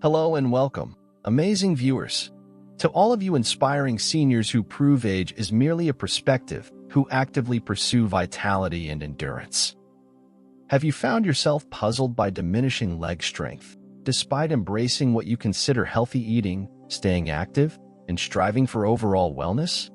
Hello and welcome, amazing viewers. To all of you inspiring seniors who prove age is merely a perspective, who actively pursue vitality and endurance. Have you found yourself puzzled by diminishing leg strength, despite embracing what you consider healthy eating, staying active, and striving for overall wellness?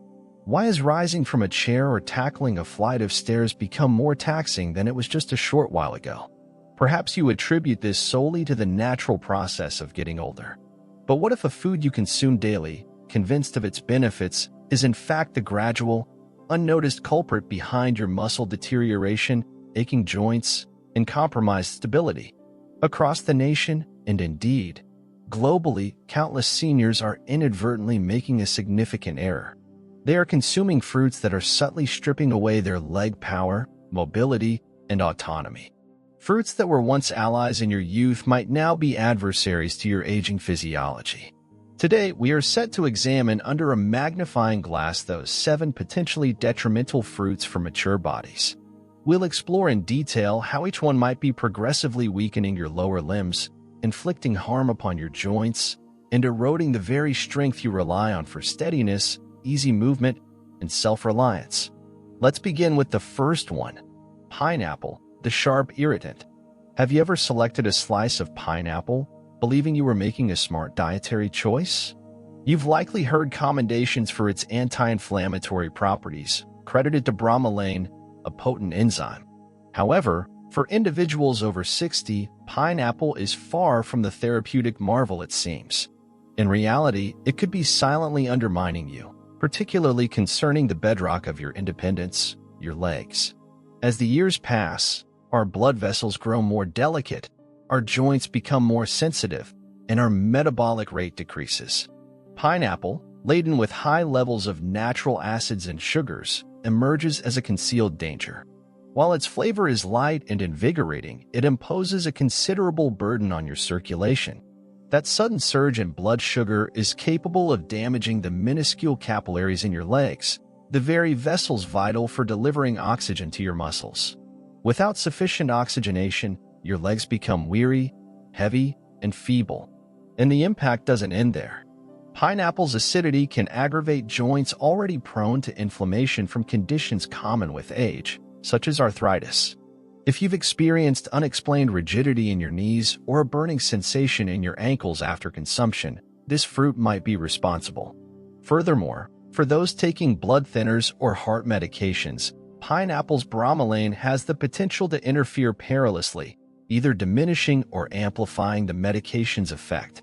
Why has rising from a chair or tackling a flight of stairs become more taxing than it was just a short while ago? Perhaps you attribute this solely to the natural process of getting older. But what if a food you consume daily, convinced of its benefits, is in fact the gradual, unnoticed culprit behind your muscle deterioration, aching joints, and compromised stability? Across the nation, and indeed, globally, countless seniors are inadvertently making a significant error. They are consuming fruits that are subtly stripping away their leg power, mobility, and autonomy. Fruits that were once allies in your youth might now be adversaries to your aging physiology. Today, we are set to examine under a magnifying glass those 7 potentially detrimental fruits for mature bodies. We'll explore in detail how each one might be progressively weakening your lower limbs, inflicting harm upon your joints, and eroding the very strength you rely on for steadiness, easy movement, and self-reliance. Let's begin with the first one, pineapple, the sharp irritant. Have you ever selected a slice of pineapple, believing you were making a smart dietary choice? You've likely heard commendations for its anti-inflammatory properties, credited to bromelain, a potent enzyme. However, for individuals over 60, pineapple is far from the therapeutic marvel it seems. In reality, it could be silently undermining you, particularly concerning the bedrock of your independence, your legs. As the years pass, our blood vessels grow more delicate, our joints become more sensitive, and our metabolic rate decreases. Pineapple, laden with high levels of natural acids and sugars, emerges as a concealed danger. While its flavor is light and invigorating, it imposes a considerable burden on your circulation. That sudden surge in blood sugar is capable of damaging the minuscule capillaries in your legs, the very vessels vital for delivering oxygen to your muscles. Without sufficient oxygenation, your legs become weary, heavy, and feeble. And the impact doesn't end there. Pineapple's acidity can aggravate joints already prone to inflammation from conditions common with age, such as arthritis. If you've experienced unexplained rigidity in your knees or a burning sensation in your ankles after consumption, this fruit might be responsible. Furthermore, for those taking blood thinners or heart medications, pineapple's bromelain has the potential to interfere perilously, either diminishing or amplifying the medication's effect.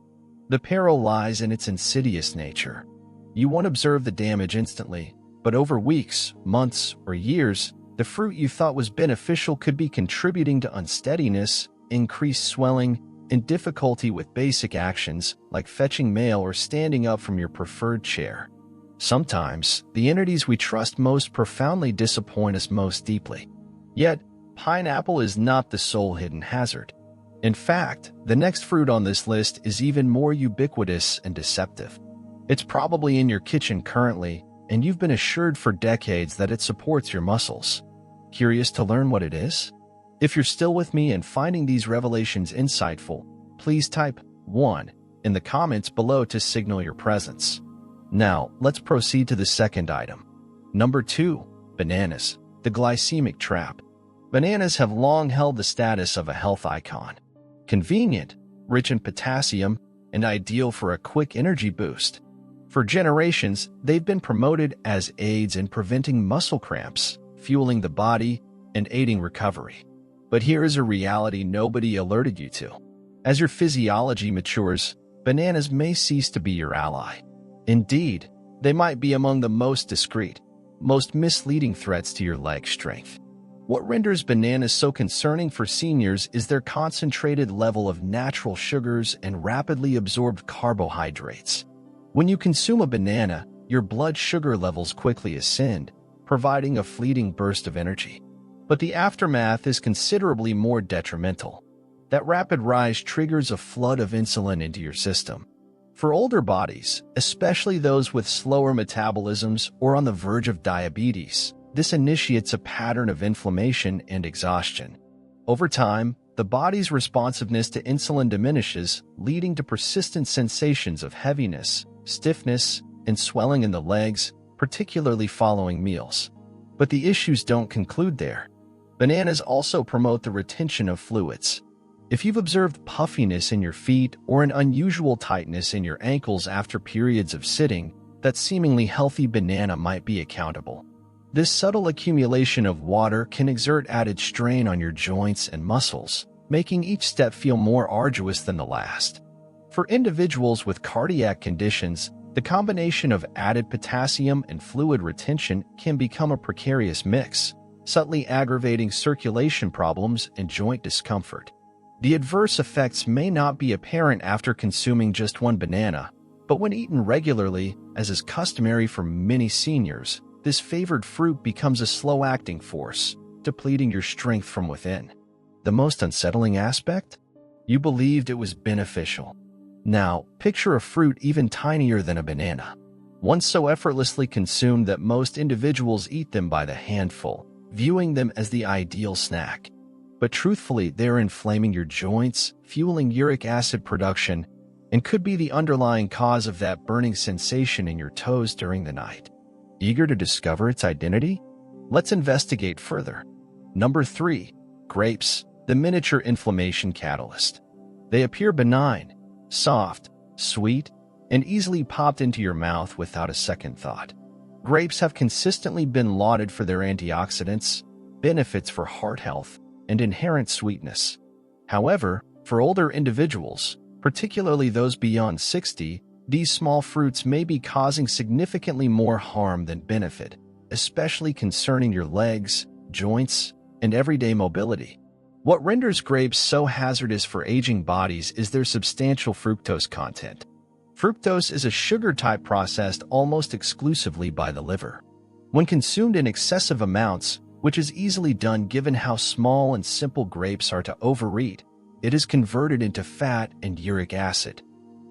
The peril lies in its insidious nature. You won't observe the damage instantly, but over weeks, months, or years, the fruit you thought was beneficial could be contributing to unsteadiness, increased swelling, and difficulty with basic actions like fetching mail or standing up from your preferred chair. Sometimes, the entities we trust most profoundly disappoint us most deeply. Yet, pineapple is not the sole hidden hazard. In fact, the next fruit on this list is even more ubiquitous and deceptive. It's probably in your kitchen currently, and you've been assured for decades that it supports your muscles. Curious to learn what it is? If you're still with me and finding these revelations insightful, please type 1 in the comments below to signal your presence. Now, let's proceed to the second item. Number 2, bananas, the glycemic trap. Bananas have long held the status of a health icon. Convenient, rich in potassium, and ideal for a quick energy boost. For generations, they've been promoted as aids in preventing muscle cramps, fueling the body, and aiding recovery. But here is a reality nobody alerted you to. As your physiology matures, bananas may cease to be your ally. Indeed, they might be among the most discreet, most misleading threats to your leg strength. What renders bananas so concerning for seniors is their concentrated level of natural sugars and rapidly absorbed carbohydrates. When you consume a banana, your blood sugar levels quickly ascend, providing a fleeting burst of energy. But the aftermath is considerably more detrimental. That rapid rise triggers a flood of insulin into your system. For older bodies, especially those with slower metabolisms or on the verge of diabetes, this initiates a pattern of inflammation and exhaustion. Over time, the body's responsiveness to insulin diminishes, leading to persistent sensations of heaviness, stiffness, and swelling in the legs, particularly following meals. But the issues don't conclude there. Bananas also promote the retention of fluids. If you've observed puffiness in your feet or an unusual tightness in your ankles after periods of sitting, that seemingly healthy banana might be accountable. This subtle accumulation of water can exert added strain on your joints and muscles, making each step feel more arduous than the last. For individuals with cardiac conditions, the combination of added potassium and fluid retention can become a precarious mix, subtly aggravating circulation problems and joint discomfort. The adverse effects may not be apparent after consuming just one banana, but when eaten regularly, as is customary for many seniors, this favored fruit becomes a slow-acting force, depleting your strength from within. The most unsettling aspect? You believed it was beneficial. Now, picture a fruit even tinier than a banana, one so effortlessly consumed that most individuals eat them by the handful, viewing them as the ideal snack. But truthfully, they're inflaming your joints, fueling uric acid production, and could be the underlying cause of that burning sensation in your toes during the night. Eager to discover its identity? Let's investigate further. Number 3. Grapes, the miniature inflammation catalyst. They appear benign, soft, sweet, and easily popped into your mouth without a second thought. Grapes have consistently been lauded for their antioxidants, benefits for heart health, and inherent sweetness. However, for older individuals, particularly those beyond 60, these small fruits may be causing significantly more harm than benefit, especially concerning your legs, joints, and everyday mobility. What renders grapes so hazardous for aging bodies is their substantial fructose content. Fructose is a sugar type processed almost exclusively by the liver. When consumed in excessive amounts, which is easily done given how small and simple grapes are to overeat, it is converted into fat and uric acid.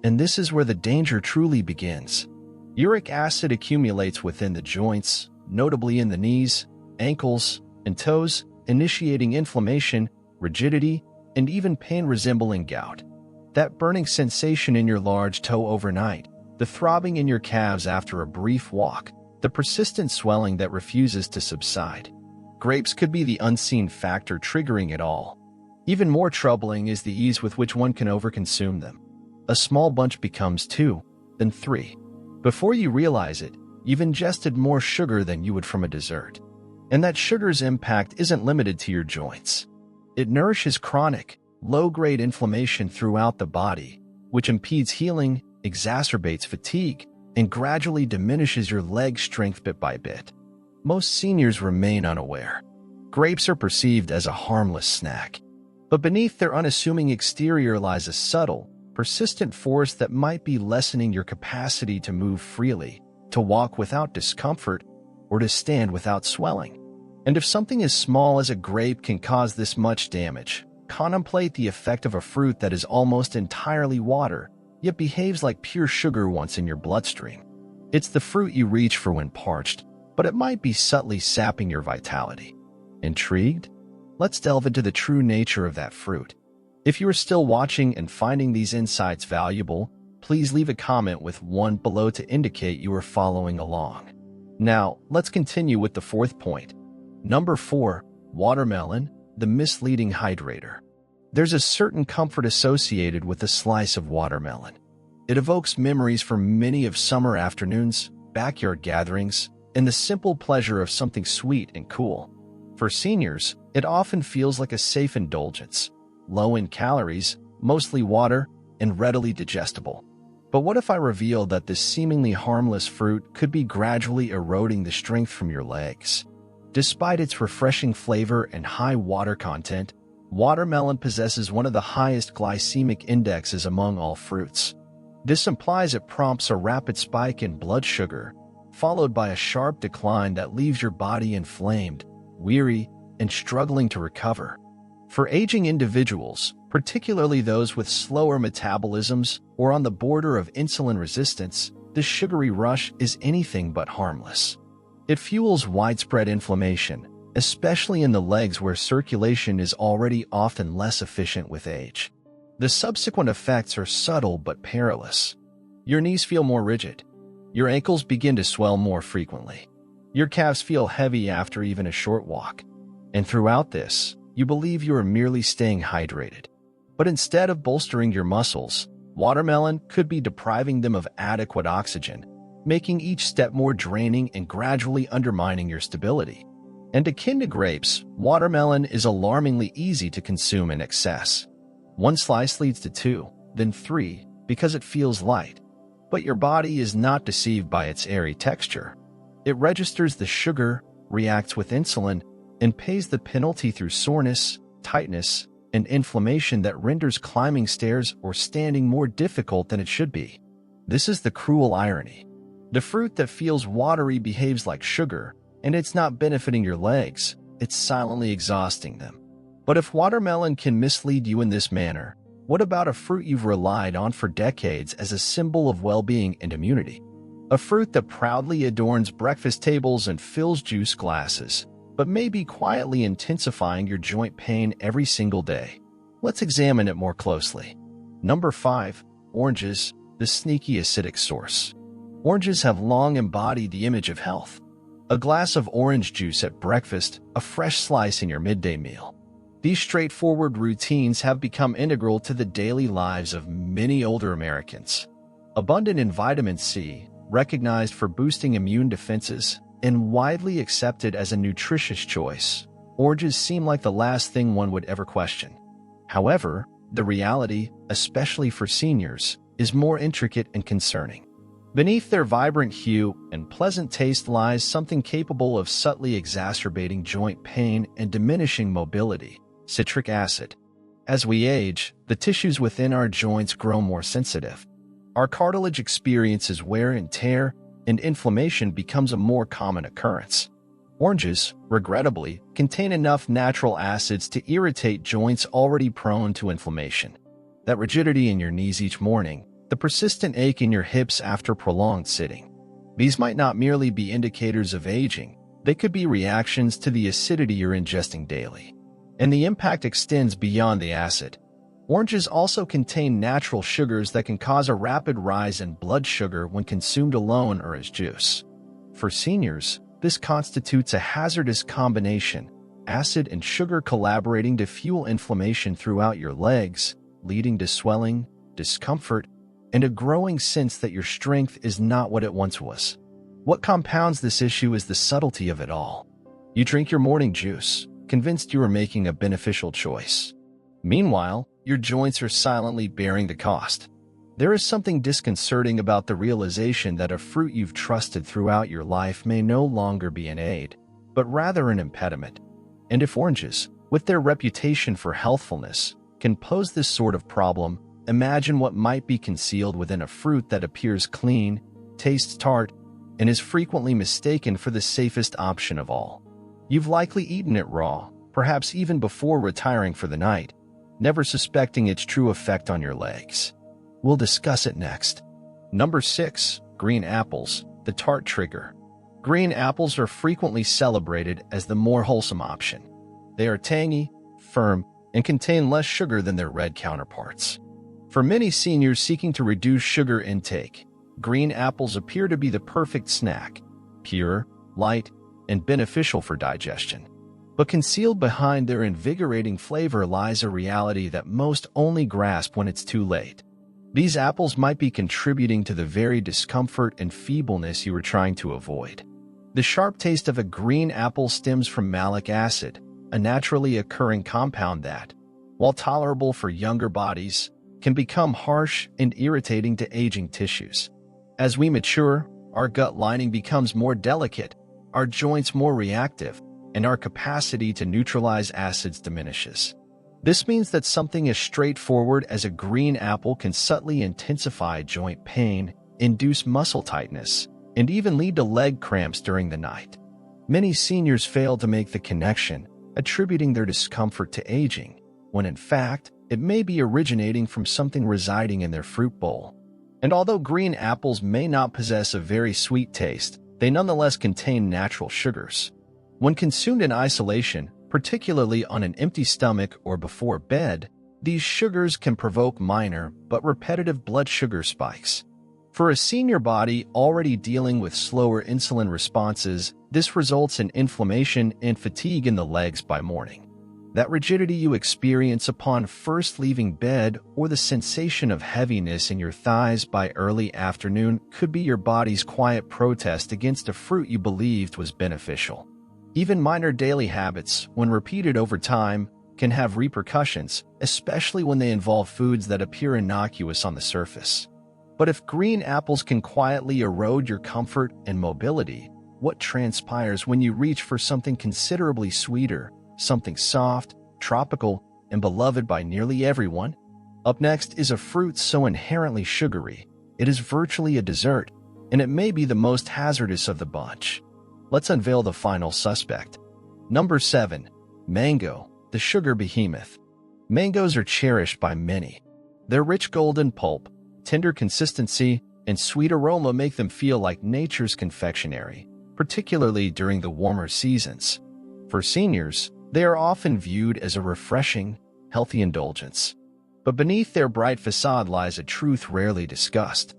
And this is where the danger truly begins. Uric acid accumulates within the joints, notably in the knees, ankles, and toes, initiating inflammation, rigidity, and even pain resembling gout. That burning sensation in your large toe overnight, the throbbing in your calves after a brief walk, the persistent swelling that refuses to subside. Grapes could be the unseen factor triggering it all. Even more troubling is the ease with which one can overconsume them. A small bunch becomes 2, then 3. Before you realize it, you've ingested more sugar than you would from a dessert. And that sugar's impact isn't limited to your joints. It nourishes chronic, low-grade inflammation throughout the body, which impedes healing, exacerbates fatigue, and gradually diminishes your leg strength bit by bit. Most seniors remain unaware. Grapes are perceived as a harmless snack. But beneath their unassuming exterior lies a subtle, persistent force that might be lessening your capacity to move freely, to walk without discomfort, or to stand without swelling. And if something as small as a grape can cause this much damage, contemplate the effect of a fruit that is almost entirely water, yet behaves like pure sugar once in your bloodstream. It's the fruit you reach for when parched, but it might be subtly sapping your vitality. Intrigued? Let's delve into the true nature of that fruit. If you are still watching and finding these insights valuable, please leave a comment with 1 below to indicate you are following along. Now, let's continue with the 4th point. Number 4. Watermelon, the misleading hydrator. There's a certain comfort associated with a slice of watermelon. It evokes memories from many of summer afternoons, backyard gatherings, and the simple pleasure of something sweet and cool. For seniors, it often feels like a safe indulgence, low in calories, mostly water, and readily digestible. But what if I revealed that this seemingly harmless fruit could be gradually eroding the strength from your legs? Despite its refreshing flavor and high water content, watermelon possesses one of the highest glycemic indexes among all fruits. This implies it prompts a rapid spike in blood sugar, followed by a sharp decline that leaves your body inflamed, weary, and struggling to recover. For aging individuals, particularly those with slower metabolisms or on the border of insulin resistance, this sugary rush is anything but harmless. It fuels widespread inflammation, especially in the legs where circulation is already often less efficient with age. The subsequent effects are subtle but perilous. Your knees feel more rigid. Your ankles begin to swell more frequently. Your calves feel heavy after even a short walk. And throughout this, you believe you are merely staying hydrated. But instead of bolstering your muscles, watermelon could be depriving them of adequate oxygen, making each step more draining and gradually undermining your stability. And akin to grapes, watermelon is alarmingly easy to consume in excess. One slice leads to 2, then 3, because it feels light. But your body is not deceived by its airy texture. It registers the sugar, reacts with insulin, and pays the penalty through soreness, tightness, and inflammation that renders climbing stairs or standing more difficult than it should be. This is the cruel irony. The fruit that feels watery behaves like sugar, and it's not benefiting your legs, it's silently exhausting them. But if watermelon can mislead you in this manner, what about a fruit you've relied on for decades as a symbol of well-being and immunity? A fruit that proudly adorns breakfast tables and fills juice glasses, but may be quietly intensifying your joint pain every single day. Let's examine it more closely. Number 5. Oranges, the sneaky acidic source. Oranges have long embodied the image of health. A glass of orange juice at breakfast, a fresh slice in your midday meal. These straightforward routines have become integral to the daily lives of many older Americans. Abundant in vitamin C, recognized for boosting immune defenses, and widely accepted as a nutritious choice, oranges seem like the last thing one would ever question. However, the reality, especially for seniors, is more intricate and concerning. Beneath their vibrant hue and pleasant taste lies something capable of subtly exacerbating joint pain and diminishing mobility: citric acid. As we age, the tissues within our joints grow more sensitive. Our cartilage experiences wear and tear, and inflammation becomes a more common occurrence. Oranges, regrettably, contain enough natural acids to irritate joints already prone to inflammation. That rigidity in your knees each morning, the persistent ache in your hips after prolonged sitting. These might not merely be indicators of aging, they could be reactions to the acidity you're ingesting daily. And the impact extends beyond the acid. Oranges also contain natural sugars that can cause a rapid rise in blood sugar when consumed alone or as juice. For seniors, this constitutes a hazardous combination, acid and sugar collaborating to fuel inflammation throughout your legs, leading to swelling, discomfort, and a growing sense that your strength is not what it once was. What compounds this issue is the subtlety of it all. You drink your morning juice, convinced you are making a beneficial choice. Meanwhile, your joints are silently bearing the cost. There is something disconcerting about the realization that a fruit you've trusted throughout your life may no longer be an aid, but rather an impediment. And if oranges, with their reputation for healthfulness, can pose this sort of problem, imagine what might be concealed within a fruit that appears clean, tastes tart, and is frequently mistaken for the safest option of all. You've likely eaten it raw, perhaps even before retiring for the night, never suspecting its true effect on your legs. We'll discuss it next. Number 6. Green apples, the tart trigger. Green apples are frequently celebrated as the more wholesome option. They are tangy, firm, and contain less sugar than their red counterparts. For many seniors seeking to reduce sugar intake, green apples appear to be the perfect snack: pure, light, and beneficial for digestion. But concealed behind their invigorating flavor lies a reality that most only grasp when it's too late. These apples might be contributing to the very discomfort and feebleness you were trying to avoid. The sharp taste of a green apple stems from malic acid, a naturally occurring compound that, while tolerable for younger bodies, can become harsh and irritating to aging tissues. As we mature, our gut lining becomes more delicate, our joints more reactive, and our capacity to neutralize acids diminishes. This means that something as straightforward as a green apple can subtly intensify joint pain, induce muscle tightness, and even lead to leg cramps during the night. Many seniors fail to make the connection, attributing their discomfort to aging, when in fact, it may be originating from something residing in their fruit bowl. And although green apples may not possess a very sweet taste, they nonetheless contain natural sugars. When consumed in isolation, particularly on an empty stomach or before bed, these sugars can provoke minor but repetitive blood sugar spikes. For a senior body already dealing with slower insulin responses, this results in inflammation and fatigue in the legs by morning. That rigidity you experience upon first leaving bed or the sensation of heaviness in your thighs by early afternoon could be your body's quiet protest against a fruit you believed was beneficial. Even minor daily habits, when repeated over time, can have repercussions, especially when they involve foods that appear innocuous on the surface. But if green apples can quietly erode your comfort and mobility, what transpires when you reach for something considerably sweeter, something soft, tropical, and beloved by nearly everyone? Up next is a fruit so inherently sugary, it is virtually a dessert, and it may be the most hazardous of the bunch. Let's unveil the final suspect. Number 7. Mango, the sugar behemoth. Mangoes are cherished by many. Their rich golden pulp, tender consistency, and sweet aroma make them feel like nature's confectionery, particularly during the warmer seasons. For seniors, they are often viewed as a refreshing, healthy indulgence. But beneath their bright facade lies a truth rarely discussed.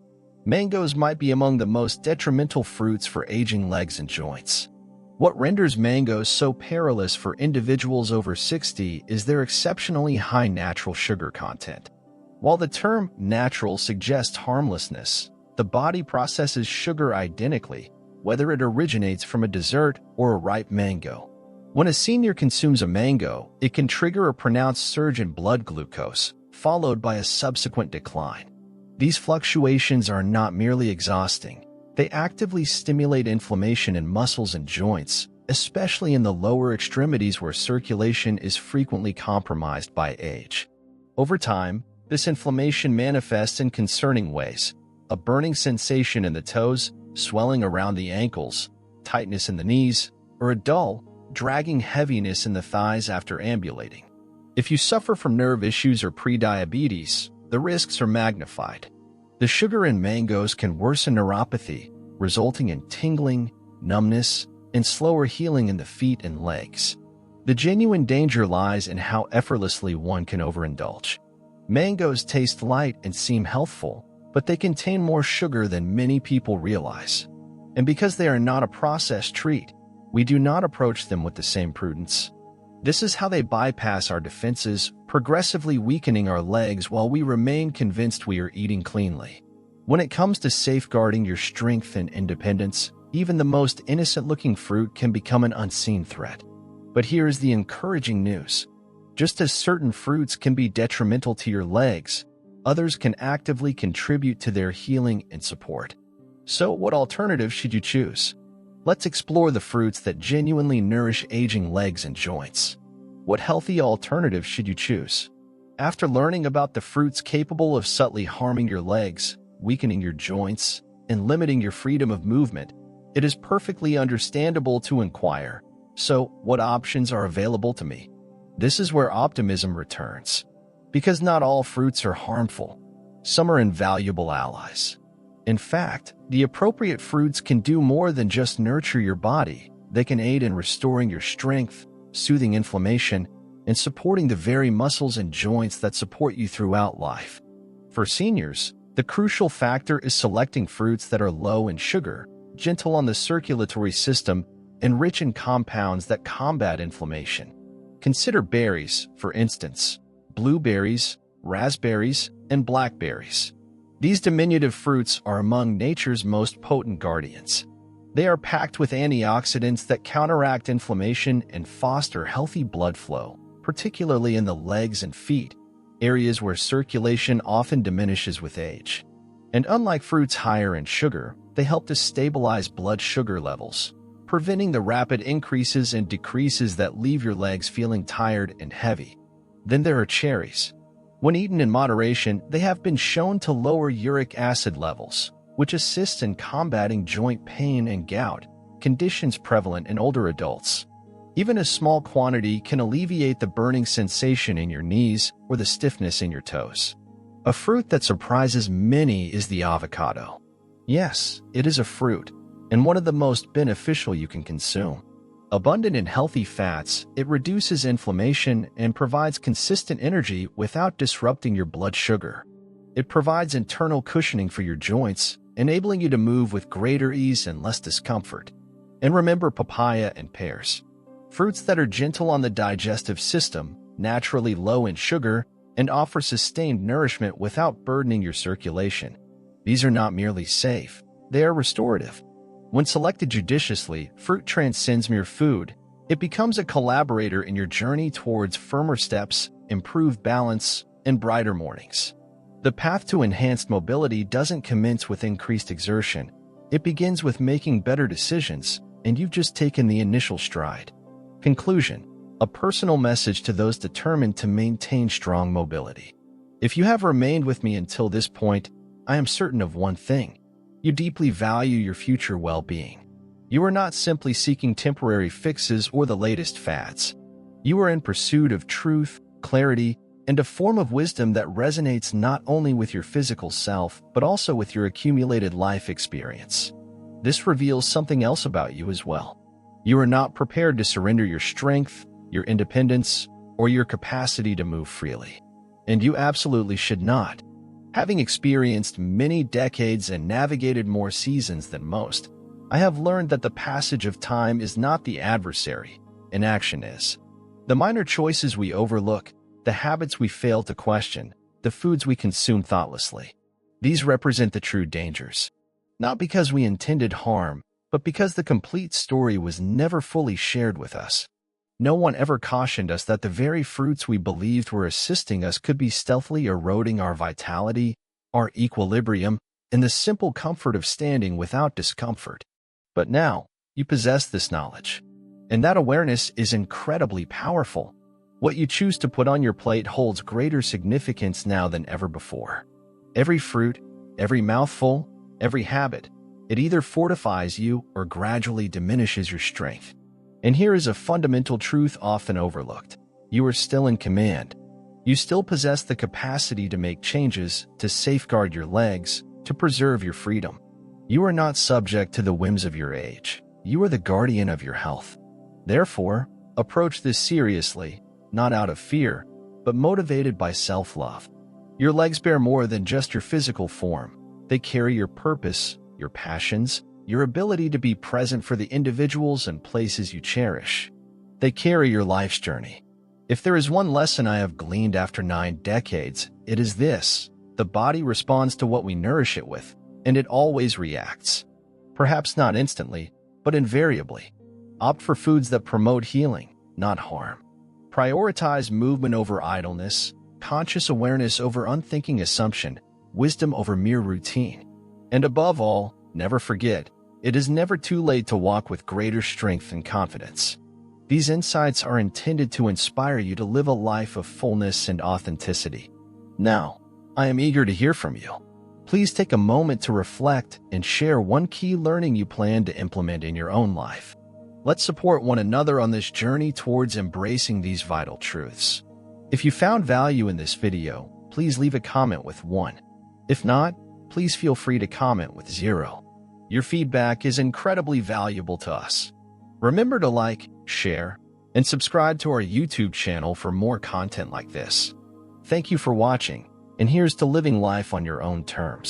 Mangoes might be among the most detrimental fruits for aging legs and joints. What renders mangoes so perilous for individuals over 60 is their exceptionally high natural sugar content. While the term natural suggests harmlessness, the body processes sugar identically, whether it originates from a dessert or a ripe mango. When a senior consumes a mango, it can trigger a pronounced surge in blood glucose, followed by a subsequent decline. These fluctuations are not merely exhausting. They actively stimulate inflammation in muscles and joints, especially in the lower extremities where circulation is frequently compromised by age. Over time, this inflammation manifests in concerning ways: a burning sensation in the toes, swelling around the ankles, tightness in the knees, or a dull, dragging heaviness in the thighs after ambulating. If you suffer from nerve issues or prediabetes, the risks are magnified. The sugar in mangoes can worsen neuropathy, resulting in tingling, numbness, and slower healing in the feet and legs. The genuine danger lies in how effortlessly one can overindulge. Mangoes taste light and seem healthful, but they contain more sugar than many people realize. And because they are not a processed treat, we do not approach them with the same prudence. This is how they bypass our defenses, progressively weakening our legs while we remain convinced we are eating cleanly. When it comes to safeguarding your strength and independence, even the most innocent-looking fruit can become an unseen threat. But here is the encouraging news. Just as certain fruits can be detrimental to your legs, others can actively contribute to their healing and support. So, what alternative should you choose? Let's explore the fruits that genuinely nourish aging legs and joints. What healthy alternative should you choose? After learning about the fruits capable of subtly harming your legs, weakening your joints, and limiting your freedom of movement, it is perfectly understandable to inquire, so what options are available to me? This is where optimism returns. Because not all fruits are harmful. Some are invaluable allies. In fact, the appropriate fruits can do more than just nurture your body. They can aid in restoring your strength, soothing inflammation, and supporting the very muscles and joints that support you throughout life. For seniors, the crucial factor is selecting fruits that are low in sugar, gentle on the circulatory system, and rich in compounds that combat inflammation. Consider berries, for instance, blueberries, raspberries, and blackberries. These diminutive fruits are among nature's most potent guardians. They are packed with antioxidants that counteract inflammation and foster healthy blood flow, particularly in the legs and feet, areas where circulation often diminishes with age. And unlike fruits higher in sugar, they help to stabilize blood sugar levels, preventing the rapid increases and decreases that leave your legs feeling tired and heavy. Then there are cherries. When eaten in moderation, they have been shown to lower uric acid levels, which assists in combating joint pain and gout, conditions prevalent in older adults. Even a small quantity can alleviate the burning sensation in your knees or the stiffness in your toes. A fruit that surprises many is the avocado. Yes, it is a fruit, and one of the most beneficial you can consume. Abundant in healthy fats, it reduces inflammation and provides consistent energy without disrupting your blood sugar. It provides internal cushioning for your joints, enabling you to move with greater ease and less discomfort. And remember papaya and pears. Fruits that are gentle on the digestive system, naturally low in sugar, and offer sustained nourishment without burdening your circulation. These are not merely safe, they are restorative. When selected judiciously, fruit transcends mere food. It becomes a collaborator in your journey towards firmer steps, improved balance, and brighter mornings. The path to enhanced mobility doesn't commence with increased exertion. It begins with making better decisions, and you've just taken the initial stride. Conclusion: a personal message to those determined to maintain strong mobility. If you have remained with me until this point, I am certain of one thing. You deeply value your future well-being. You are not simply seeking temporary fixes or the latest fads. You are in pursuit of truth, clarity, and a form of wisdom that resonates not only with your physical self, but also with your accumulated life experience. This reveals something else about you as well. You are not prepared to surrender your strength, your independence, or your capacity to move freely. And you absolutely should not. Having experienced many decades and navigated more seasons than most, I have learned that the passage of time is not the adversary, inaction is. The minor choices we overlook, the habits we fail to question, the foods we consume thoughtlessly. These represent the true dangers. Not because we intended harm, but because the complete story was never fully shared with us. No one ever cautioned us that the very fruits we believed were assisting us could be stealthily eroding our vitality, our equilibrium, and the simple comfort of standing without discomfort. But now, you possess this knowledge. And that awareness is incredibly powerful. What you choose to put on your plate holds greater significance now than ever before. Every fruit, every mouthful, every habit, it either fortifies you or gradually diminishes your strength. And here is a fundamental truth often overlooked. You are still in command. You still possess the capacity to make changes, to safeguard your legs, to preserve your freedom. You are not subject to the whims of your age. You are the guardian of your health. Therefore, approach this seriously, not out of fear, but motivated by self-love. Your legs bear more than just your physical form. They carry your purpose, your passions, your ability to be present for the individuals and places you cherish. They carry your life's journey. If there is one lesson I have gleaned after 9 decades, it is this: the body responds to what we nourish it with, and it always reacts. Perhaps not instantly, but invariably. Opt for foods that promote healing, not harm. Prioritize movement over idleness, conscious awareness over unthinking assumption, wisdom over mere routine. And above all, never forget, it is never too late to walk with greater strength and confidence. These insights are intended to inspire you to live a life of fullness and authenticity. Now, I am eager to hear from you. Please take a moment to reflect and share one key learning you plan to implement in your own life. Let's support one another on this journey towards embracing these vital truths. If you found value in this video, please leave a comment with 1. If not, please feel free to comment with 0. Your feedback is incredibly valuable to us. Remember to like, share, and subscribe to our YouTube channel for more content like this. Thank you for watching, and here's to living life on your own terms.